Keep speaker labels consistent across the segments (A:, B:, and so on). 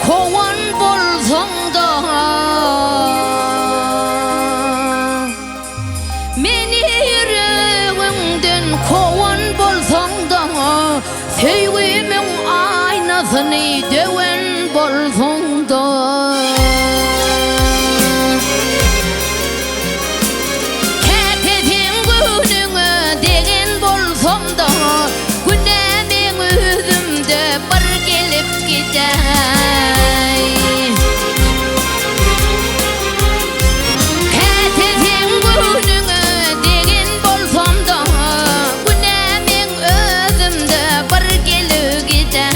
A: kovan bolsaň da meni yüreğimden kovan bolsaň da sevgimin aynasyny dewen bolsaň da ketetiň günüňe degen bolsaň da günemin özümde bir gelip gider. Ketetiň günüňe degen bolsaň da günemin özümde bir gelip gider.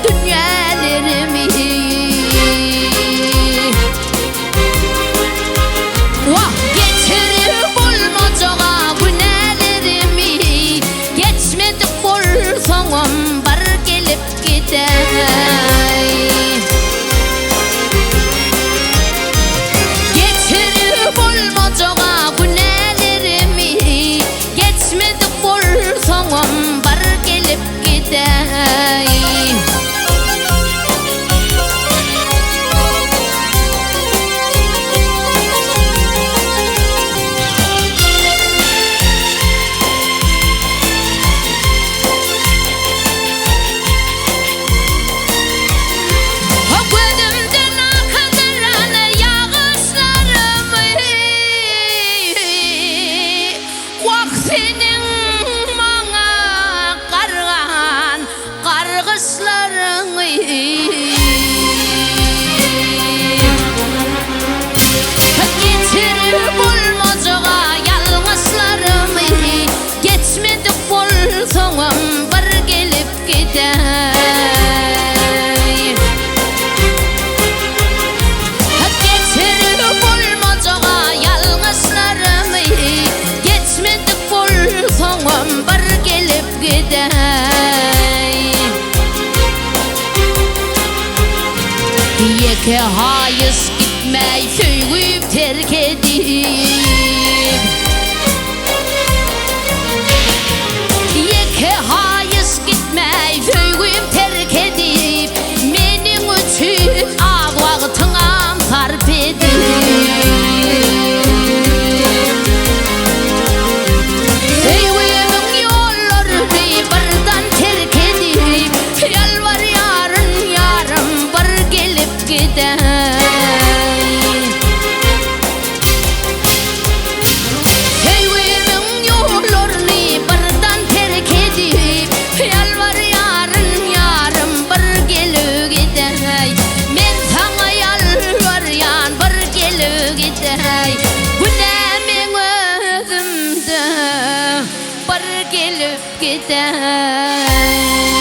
A: Dünyalarımı vah getirip olmacağa günlerimi geçmedik bolsaňam bir gelip gider. Getirip olmacağa günlerimi geçmedik bolsaňam bir gelip gider. Getirip olmacağa yalňyşlarymı geçmedik bolsaňam bir gelip gider. Getirip olmacağa yalňyşlarymı geçmedik bolsaňam bir gelip gider. Ýeke haýys gitmäý söýgüp terk edip, ýeke haýys gitmäý söýgüp terk edip, meniň üçin az wagtyňam sarp edip. Söýgümiň ýollaryny birden terk edip, ýalbarýaryn ýarym bir gelip gider. Söýgümiň ýollaryny birden terk edip, ýalbarýaryn ýarym bir gelip gider. Men saňa ýalbarýan bir gelip gider. Günemin özümde bir gelip gider.